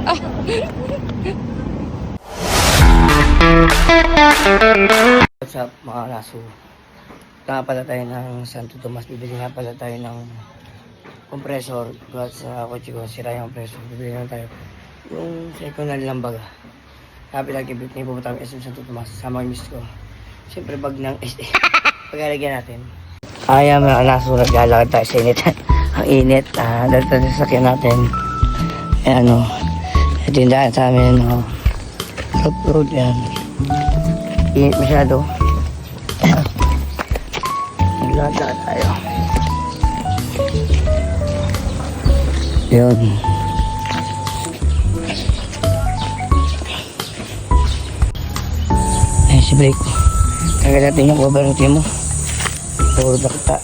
What's up mga kaso? Kaya pala tayo ng Santo Tomas. Bibili nga pala tayo ng compressor. Gawa sa kotse ko, sira yung compressor. Bibili nga tayo. Yung second hand lang baga. Kaya pinag-ibig na ipupunta kami SM Santo Tomas. Sama yung miss ko. Siyempre bag ng SD. Paglalagyan natin. Ayan mga kaso, naglalakad tayo sa init. Ang init. Dahil tayo sa sakyan natin. Ano. Ito yung daan sa amin. Road yan. Init masyado. Naglakad tayo. Yun. Ayan si brake. Kagad natin yung cover ng timo. Puro dakta.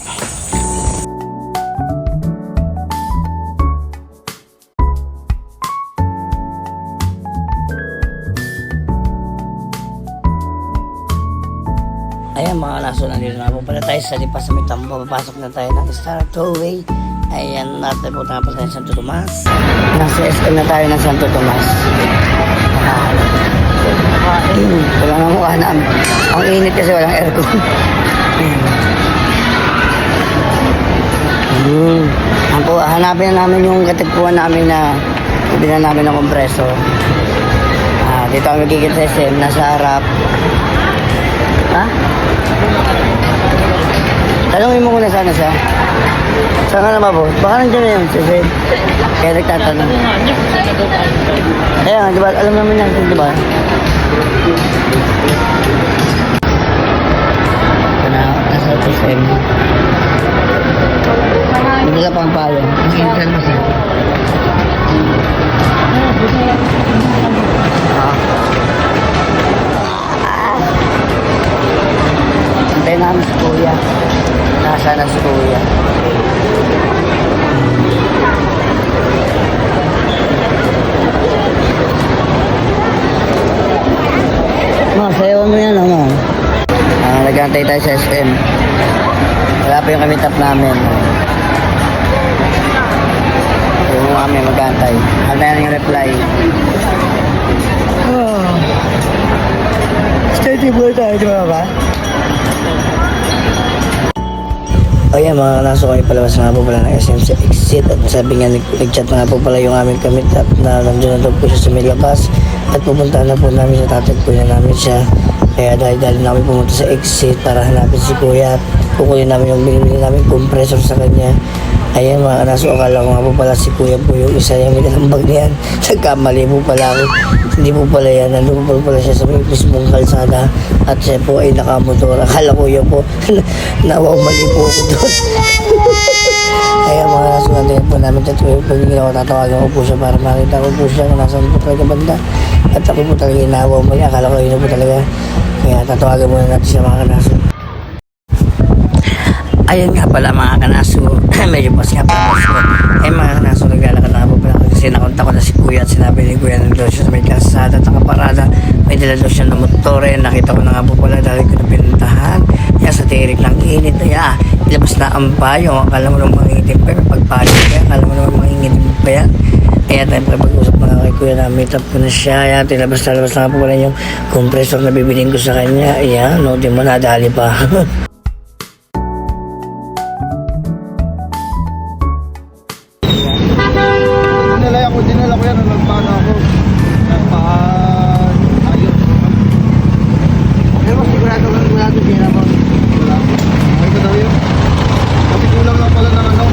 Ayan mga laso, nandito na po pala tayo sa lipas sa may tambo. Papasok na tayo ng Star Tollway. Ayan, natin po tayo sa Santo Tomas. Nasa SM na tayo ng Santo Tomas. Wala nga mukha namin. Ang init kasi walang aircon. Hanapin na namin yung katagpuan namin na ibilan namin ng kompreso. Dito kami gigit sa SM, nasa harap. Ha? Talungin mo muna sana siya. Saan ka na ba po? Baka nandiyan na yun, si kaya nagtatanong. Kaya nga, diba? Alam naman yan, diba? Nasa SM. Hindi ka pang palo. Hintan mo siya. Antayin namin si Kuya. Nasa na si Kuya. Sayawan mo yan, ano? Nag-antay tayo sa SM. Wala pa yung kami tap namin. Yung kami mag-antay. Antayin yung reply. Steady boy tayo, di ba? Ayan mga naso, kami palabas nga po pala ng SM sa exit. At sabi nga, nag-chat na nga po pala yung aming kamit at na nandiyan na daw po siya sa may labas. At pupuntahan na po namin sa tatagpuin na namin siya. Kaya dahil namin pumunta sa exit para hanapin si Kuya at kukunin namin yung binibili namin compressor sa kanya. Ayan mga naso, akala ko nga po pala si Kuya po yung isa yung minalambag niyan. Nagkamali po pala ako. Hindi po pala yan. Nandun po pala siya sa may mismong kalsada. At siya po ay nakamotor. Akala ko yun po. Nawawmali po ako doon. Ayan mga naso, nandiyan po namin. Pag ginawa, tatawagan ko po siya para makita ko po siya kung nasaan po talaga banda. At ako po talaga nawawmali. Akala ko yun po talaga. Kaya tatawagan muna natin siya mga kanaso. Ayan nga pala mga kanaso. Medyo pas nga pala ko. Ay mga kanaso, naglalakad na po pala kasi nakunta ko na si Kuya at sinabi ni Kuya na daw siya sa may kalsada at nakaparada. May dala daw siya ng motore. Nakita ko na nga po pala dahil ko na pinuntahan. Yan sa tirik ng init. Ay ilabas na ang bayo. Akala mo naman mangingitim pa. Pagpali ka. Akala mo naman mangingitim pa yan. Ayan tayo pag-usap na kay Kuya na meet up ko na siya. Ayan, tinabas na nga po pala yung compressor na bibiling ko sa kanya. Ayan, no, di mo nadali pa. Dinala ko yan, nagpaano ako. Ayos. Pero sigurado din ako. Wala. Okay ka daw yun. Kasi kulang lang pala ng ano.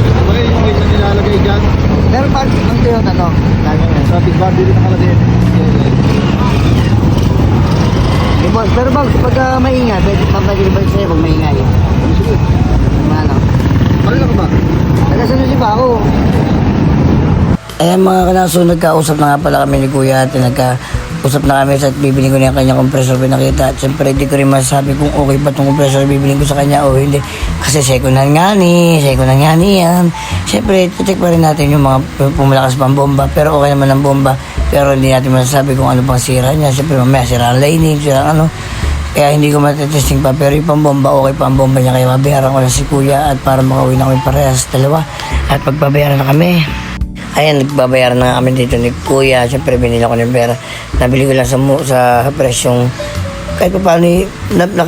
Okay, yung isa nilalagay dyan. Pero pag ang tuyot ano, lagi na. Sa big body rin nakalagay. Boss, pero pag maingay, pwede papagilibay sa'yo pag maingay. Sige. Ano? Marila ka ba? Nagasunod ba ako? Ayan mga kanaso, nagkausap na nga pala kami ni Kuya at nagkausap na kami sa bibili ko na yung kanyang compressor pinakita. At syempre hindi ko rin masasabi kung okay ba itong compressor bibili ko sa kanya o hindi. Kasi second hand nga ni yan. Syempre, check pa rin natin yung mga pumalakas pang bomba. Pero okay naman ang bomba. Pero hindi natin masasabi kung ano pang sira niya. Syempre mamaya sira ang lining, sira ano. Kaya hindi ko matetesting pa. Pero yung pambomba, okay pa ang bomba niya. Kaya mabayaran ko na si Kuya at para makauwi na kami parehas dalawa. At pagbabayaran na kami. Ayan, nagbabayaran na nga kami dito ni Kuya. Siyempre, binili ko ng pera. Nabili ko lang sa presyong kahit pa paano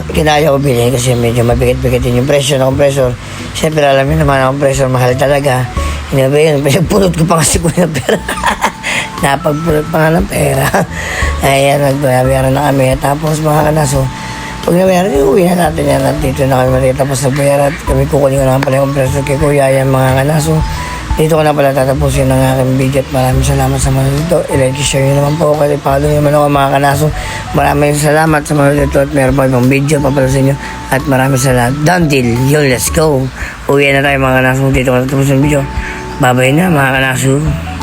kinaya ko bilhin kasi medyo mabigat-bigat din yung presyo ng compressor. Siyempre, alam niyo naman ang compressor, mahal talaga. Hindi ba yun? Pinagpulot ko pa kasi Kuya ng pera. Napagpulot pa nga ng pera. Ayan, nagbayaran na kami. Tapos mga kanaso, pag nabayaran, uwi na natin yan. At dito na kami mali. Tapos nagbayaran at kami kukunin ko naman pala yung compressor kay Kuya. Yan mga kanaso. Dito ko na pala tatapusin ang aking video at maraming salamat sa mga dito. I-like, share nyo naman po kasi follow nyo naman ako mga kanaso. Maraming salamat sa mga dito at meron pa ibang video papalo sa inyo. At maraming salamat. Done deal. Yo, let's go. Uwi na tayo mga kanaso. Dito ko na tatapusin ang video. Bye-bye na mga kanaso.